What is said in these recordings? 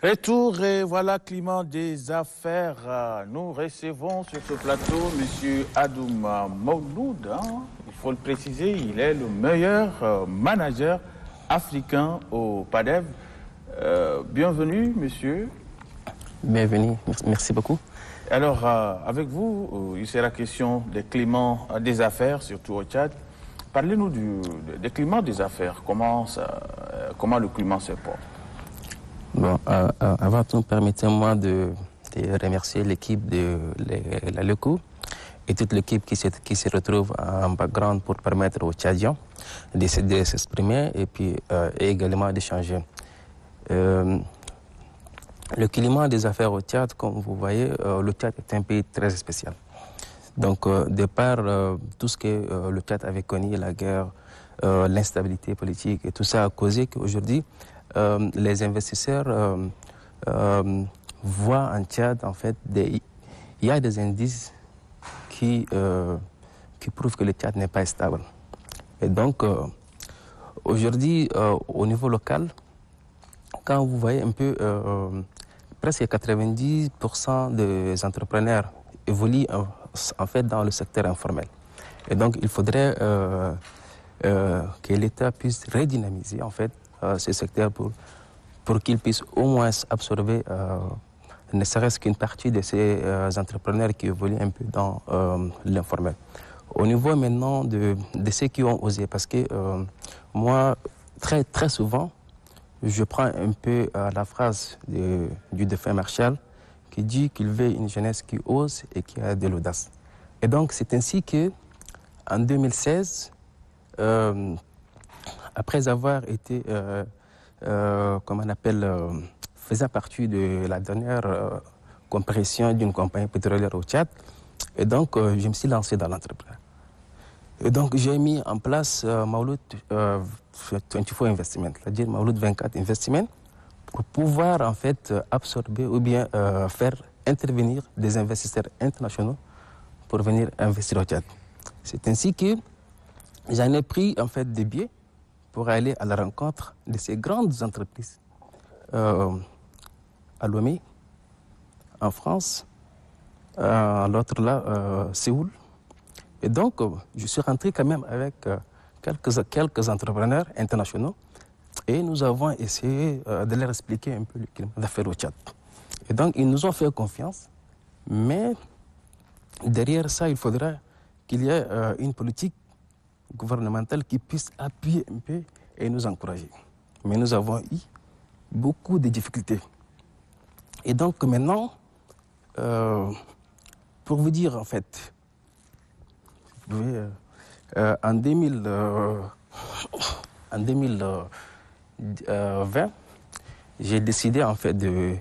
Retour et voilà Climat des affaires. Nous recevons sur ce plateau M. Adoum Mouloud. Il faut le préciser, il est le meilleur manager africain au PADEV. Bienvenue, monsieur. Bienvenue, merci beaucoup. Alors, avec vous, il sera question des climats des affaires, surtout au Tchad. Parlez-nous des climats des affaires. Comment le climat se porte? Bon, avant tout, permettez-moi de remercier l'équipe de la LECO et toute l'équipe qui se retrouve en background pour permettre aux Tchadiens de s'exprimer et puis également d'échanger. Le climat des affaires au Tchad, comme vous voyez, le Tchad est un pays très spécial. Donc, de par tout ce que le Tchad avait connu, la guerre, l'instabilité politique et tout ça a causé qu'aujourd'hui, les investisseurs voient en Tchad, en fait, il y a des indices qui prouvent que le Tchad n'est pas stable. Et donc, aujourd'hui, au niveau local, quand vous voyez un peu, presque 90% des entrepreneurs évoluent en fait dans le secteur informel. Et donc, il faudrait que l'État puisse redynamiser, en fait, ce secteur pour qu'il puisse au moins absorber ne serait-ce qu'une partie de ces entrepreneurs qui évoluent un peu dans l'informel. Au niveau maintenant de ceux qui ont osé, parce que moi, très souvent, je prends un peu la phrase du défunt Marshall qui dit qu'il veut une jeunesse qui ose et qui a de l'audace. Et donc, c'est ainsi que, en 2016, après avoir été, comment on appelle, faisant partie de la dernière compression d'une compagnie pétrolière au Tchad, et donc je me suis lancé dans l'entrepreneuriat. Et donc j'ai mis en place Mouloud 24 Investment, c'est-à-dire Mouloud 24 Investment, pour pouvoir en fait absorber ou bien faire intervenir des investisseurs internationaux pour venir investir au Tchad. C'est ainsi que j'en ai pris en fait des billets pour aller à la rencontre de ces grandes entreprises à Lomé, en France, l'autre là, Séoul. Et donc, je suis rentré quand même avec quelques entrepreneurs internationaux et nous avons essayé de leur expliquer un peu le climat d'affaires au Tchad. Et donc, ils nous ont fait confiance, mais derrière ça, il faudra qu'il y ait une politique gouvernementale qui puisse appuyer un peu et nous encourager. Mais nous avons eu beaucoup de difficultés. Et donc maintenant, pour vous dire en fait, en 2020, j'ai décidé en fait de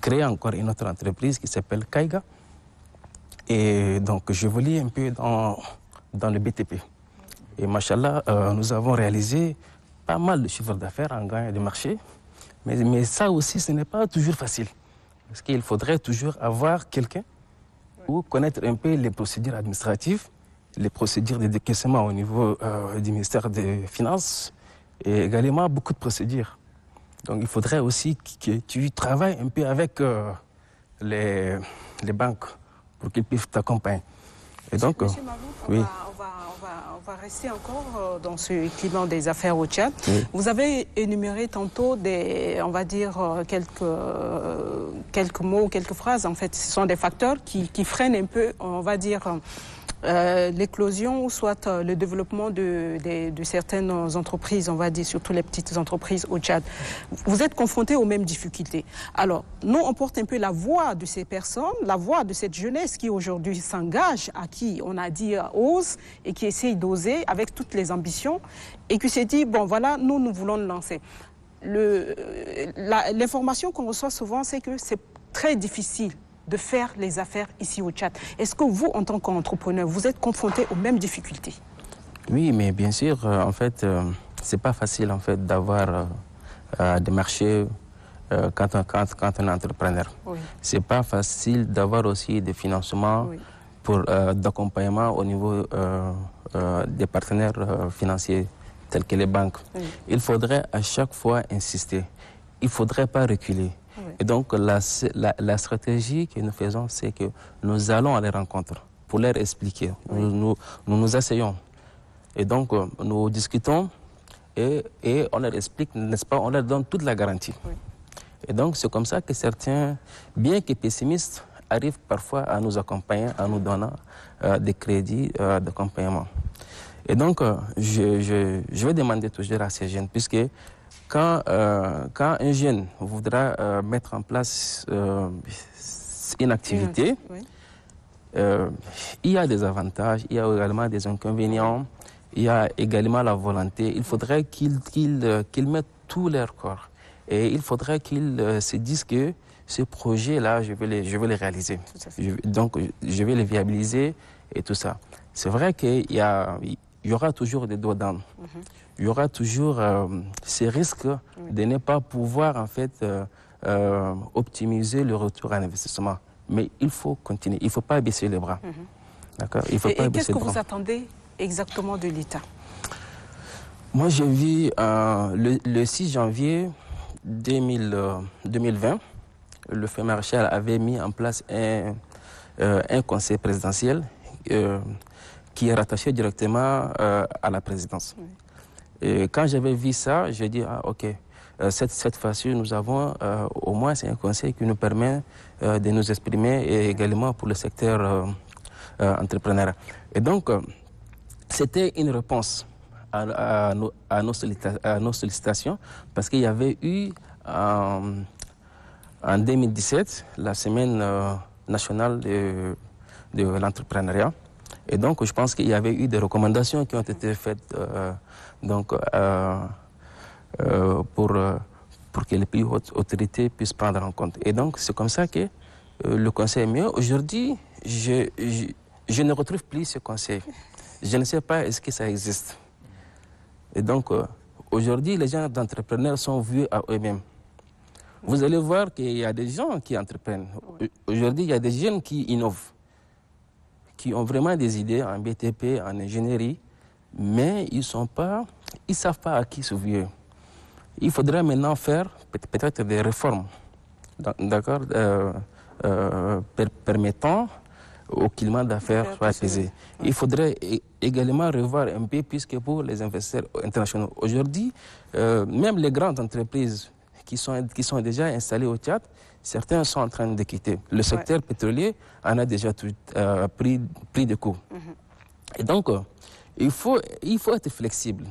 créer encore une autre entreprise qui s'appelle Kaiga. Et donc je voulais un peu dans le BTP. Et machallah, nous avons réalisé pas mal de chiffres d'affaires en gagnant des marchés. Mais ça aussi, ce n'est pas toujours facile. Parce qu'il faudrait toujours avoir quelqu'un ou connaître un peu les procédures administratives, les procédures de décaissement au niveau du ministère des Finances et également beaucoup de procédures. Donc il faudrait aussi que tu travailles un peu avec les banques pour qu'ils puissent t'accompagner. Et donc, Monsieur Malouf, oui. On va rester encore dans ce climat des affaires au Tchad. Oui. Vous avez énuméré tantôt on va dire, quelques mots, quelques phrases. En fait, ce sont des facteurs qui freinent un peu, on va dire, l'éclosion ou soit le développement de certaines entreprises, on va dire, surtout les petites entreprises au Tchad. Vous êtes confrontés aux mêmes difficultés. Alors, nous, on porte un peu la voix de ces personnes, la voix de cette jeunesse qui aujourd'hui s'engage, à qui on a dit ose et qui essaye d'oser avec toutes les ambitions et qui s'est dit, bon voilà, nous voulons le lancer. L'information qu'on reçoit souvent, c'est que c'est très difficile de faire les affaires ici au Tchad. Est-ce que vous, en tant qu'entrepreneur, vous êtes confronté aux mêmes difficultés? Oui, mais bien sûr, en fait, c'est pas facile en fait d'avoir des marchés quand on est entrepreneur. Oui. C'est pas facile d'avoir aussi des financements oui. pour d'accompagnement au niveau des partenaires financiers tels que les banques. Oui. Il faudrait à chaque fois insister. Il ne faudrait pas reculer. Oui. Et donc, la stratégie que nous faisons, c'est que nous allons à les rencontres pour leur expliquer. Nous asseyons. Et donc, nous discutons et on leur explique, n'est-ce pas, on leur donne toute la garantie. Et donc, c'est comme ça que certains, bien que pessimistes, arrivent parfois à nous accompagner en nous donnant des crédits d'accompagnement. Et donc, je vais demander toujours à ces jeunes, puisque quand un jeune voudra mettre en place une activité, il y a des avantages, il y a également des inconvénients, il y a également la volonté. Il faudrait qu'ils mettent tout leur corps. Et il faudrait qu'ils se disent que ce projet-là, je vais les réaliser. Donc, je vais les viabiliser et tout ça. C'est vrai qu'il y aura toujours des doigts d'âne. Il y aura toujours ces risques de ne pas pouvoir, en fait, optimiser le retour à l'investissement. Mais il faut continuer. Il ne faut pas baisser les bras. D'accord ? Il faut pas baisser les bras. Qu'est-ce que vous attendez exactement de l'État? Moi, j'ai vu le 6 janvier 2020, le fait maréchal avait mis en place un conseil présidentiel qui est rattaché directement à la présidence. Et quand j'avais vu ça, j'ai dit, ah, ok, cette fois-ci, nous avons au moins un conseil qui nous permet de nous exprimer et également pour le secteur entrepreneurial. Et donc, c'était une réponse à nos sollicitations parce qu'il y avait eu en 2017 la semaine nationale de l'entrepreneuriat. Et donc, je pense qu'il y avait eu des recommandations qui ont été faites pour que les plus hautes autorités puissent prendre en compte. Et donc, c'est comme ça que le conseil est mieux. Aujourd'hui, je ne retrouve plus ce conseil. Je ne sais pas est-ce que ça existe. Et donc, aujourd'hui, les gens d'entrepreneurs sont vus à eux-mêmes. Vous allez voir qu'il y a des gens qui entreprennent. Aujourd'hui, il y a des jeunes qui innovent, qui ont vraiment des idées en BTP, en ingénierie, mais ils ne savent pas à qui se fier. Il faudrait maintenant faire peut-être des réformes, d'accord, permettant au climat d'affaires soit apaisé. Il faudrait également revoir un peu, puisque pour les investisseurs internationaux, aujourd'hui, même les grandes entreprises qui sont déjà installées au Tchad, certains sont en train de quitter. Le secteur pétrolier en a déjà pris de coups. Et donc, il faut être flexible.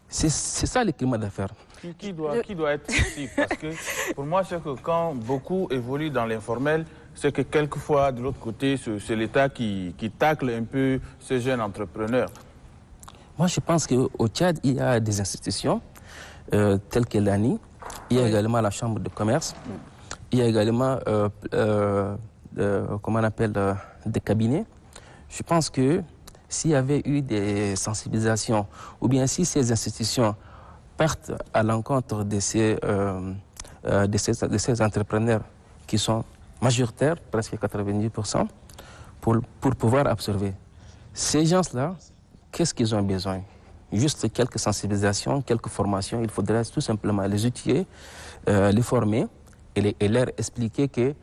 C'est ça le climat d'affaires. Qui doit être flexible? Parce que pour moi, c'est que quand beaucoup évoluent dans l'informel, c'est que quelquefois, de l'autre côté, c'est l'État qui tacle un peu ces jeunes entrepreneurs. Moi, je pense qu'au Tchad, il y a des institutions telles que l'ANI, il y a également la Chambre de commerce, il y a également, comment on appelle, des cabinets. Je pense que s'il y avait eu des sensibilisations, ou bien si ces institutions partent à l'encontre de ces entrepreneurs qui sont majoritaires, presque 90%, pour pouvoir absorber. Ces gens-là, qu'est-ce qu'ils ont besoin? Juste quelques sensibilisations, quelques formations. Il faudrait tout simplement les outiller, les former et leur expliquer que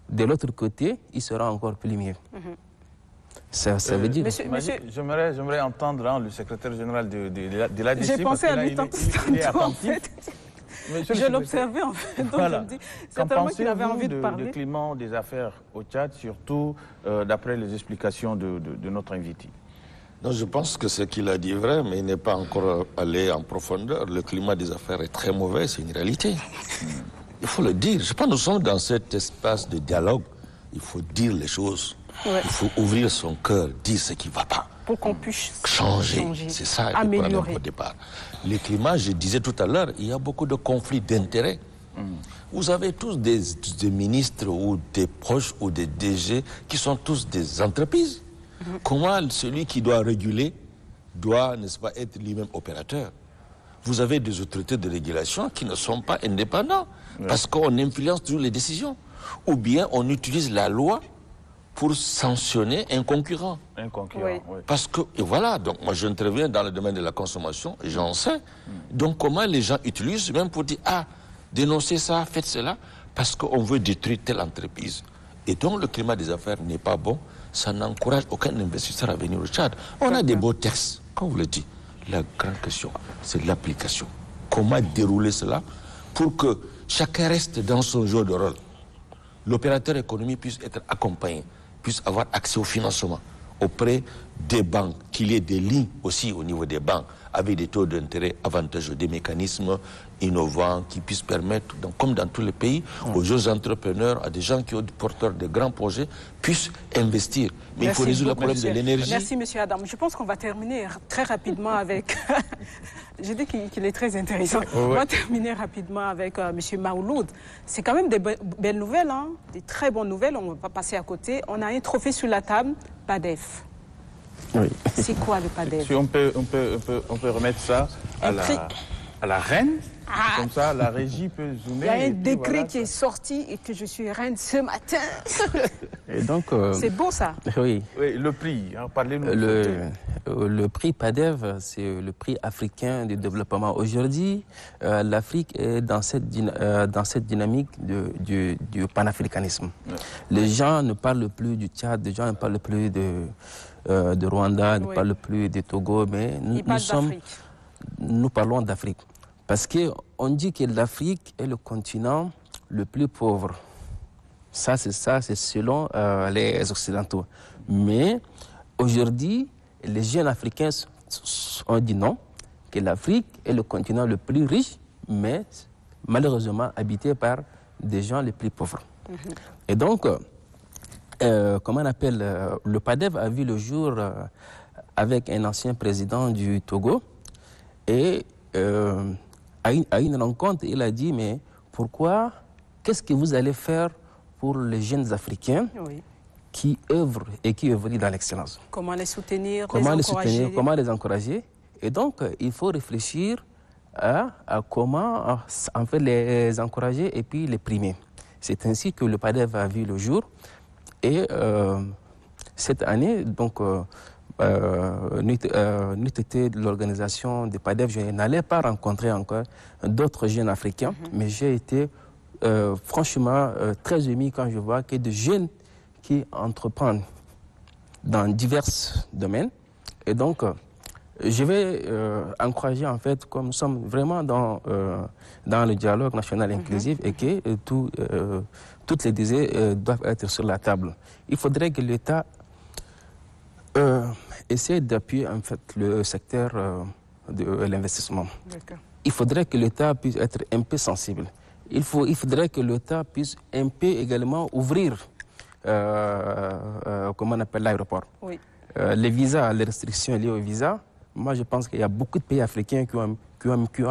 de l'autre côté, il sera encore plus mieux. Ça veut dire... J'aimerais entendre le secrétaire général de la DICI. J'ai pensé à lui en fait. Je l'observais en fait, donc voilà. je me dis certainement qu'il avait envie de parler. Du climat des affaires au Tchad, surtout d'après les explications de notre invité? Non, je pense que ce qu'il a dit est vrai, mais il n'est pas encore allé en profondeur. Le climat des affaires est très mauvais, c'est une réalité. Il faut le dire. Je pense que nous sommes dans cet espace de dialogue. Il faut dire les choses. Ouais. Il faut ouvrir son cœur, dire ce qui ne va pas. Pour qu'on puisse changer. C'est ça le problème au départ. Le climat, je disais tout à l'heure, il y a beaucoup de conflits d'intérêts. Vous avez tous des ministres ou des proches ou des DG qui sont tous des entreprises. Comment celui qui doit réguler doit, n'est-ce pas, être lui-même opérateur? Vous avez des autorités de régulation qui ne sont pas indépendants parce qu'on influence toujours les décisions. Ou bien on utilise la loi pour sanctionner un concurrent. Oui. Parce que, et voilà, donc moi j'interviens dans le domaine de la consommation, j'en sais. Donc comment les gens utilisent, même pour dire, ah, dénoncez ça, faites cela, parce qu'on veut détruire telle entreprise. Et donc le climat des affaires n'est pas bon, ça n'encourage aucun investisseur à venir au Tchad. On a des beaux textes, comme vous le dites. La grande question, c'est l'application. Comment dérouler cela pour que chacun reste dans son jeu de rôle. L'opérateur économique puisse être accompagné, puisse avoir accès au financement auprès des banques, qu'il y ait des lignes aussi au niveau des banques, avec des taux d'intérêt avantageux, des mécanismes innovants qui puissent permettre, donc, comme dans tous les pays, aux jeunes entrepreneurs, à des gens qui ont porteurs de grands projets, puissent investir. Mais il faut résoudre le problème de l'énergie. Merci, M. Adam. Je pense qu'on va terminer très rapidement avec... J'ai dit qu'il est très intéressant. On va terminer rapidement avec M. Maouloud. C'est quand même des belles nouvelles, hein? Des très bonnes nouvelles. On ne va pas passer à côté. On a un trophée sur la table, PADEF. Oui. C'est quoi le PADEF? Si on peut remettre ça à la reine. Comme ça, la régie peut zoomer. Il y a un décret qui est sorti et que je suis reine ce matin. Et donc, c'est beau ça. Oui. Oui, le prix, hein, parlez-nous. Le prix PADEV, c'est le prix africain du développement. Aujourd'hui, l'Afrique est dans cette dynamique du panafricanisme. Ouais. Les gens ne parlent plus du Tchad, les gens ne parlent plus de Rwanda, ne parlent plus du Togo, mais nous parlons d'Afrique. Parce qu'on dit que l'Afrique est le continent le plus pauvre. Ça, c'est selon les Occidentaux. Mais aujourd'hui, les jeunes Africains ont dit non, que l'Afrique est le continent le plus riche, mais malheureusement habité par des gens les plus pauvres. Et donc, comment on appelle, le PADEV a vu le jour avec un ancien président du Togo et à une rencontre, il a dit, mais pourquoi, qu'est-ce que vous allez faire pour les jeunes Africains qui œuvrent et qui évoluent dans l'excellence? Comment les soutenir, comment les encourager? Et donc, il faut réfléchir à comment en fait, les encourager et puis les primer. C'est ainsi que le PADEV a vu le jour. Et cette année, donc, n'était de l'organisation des PADEV, je n'allais pas rencontrer encore d'autres jeunes Africains, mais j'ai été franchement très ému quand je vois que des jeunes qui entreprennent dans divers domaines. Et donc, je vais encourager, en fait, comme nous sommes vraiment dans le dialogue national inclusif et que toutes les idées doivent être sur la table. Il faudrait que l'État essaie d'appuyer, en fait, le secteur de l'investissement. Il faudrait que l'État puisse être un peu sensible. Il faudrait que l'État puisse un peu également ouvrir, comment on appelle, l'aéroport. Oui. Les visas, les restrictions liées aux visas, moi je pense qu'il y a beaucoup de pays africains qui ont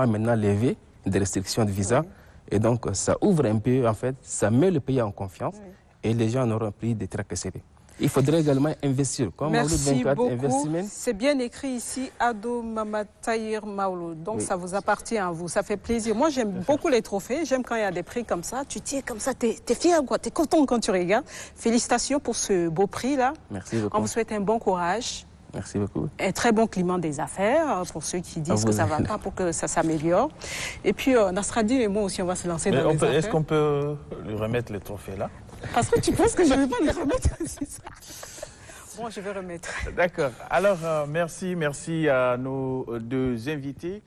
maintenant levé des restrictions de visas. Oui. Et donc ça ouvre un peu, en fait, ça met le pays en confiance et les gens n'auront plus de tracasseries. Il faudrait également investir. Comme merci beaucoup. C'est bien écrit ici, Ado Mamatahir Maouloud. Donc ça vous appartient à vous, ça fait plaisir. Moi j'aime beaucoup les trophées, j'aime quand il y a des prix comme ça. Tu tiens comme ça, t'es fier, quoi. T'es content quand tu regardes. Félicitations pour ce beau prix-là. Merci beaucoup. On vous souhaite un bon courage. Merci beaucoup. Un très bon climat des affaires pour ceux qui disent que ça ne va pas, pour que ça s'améliore. Et puis Nasradine et moi aussi, on va se lancer dans les affaires. Est-ce qu'on peut lui remettre les trophées là? Parce que tu penses que je ne vais pas les remettre. Bon, je vais remettre. D'accord. Alors, merci à nos deux invités.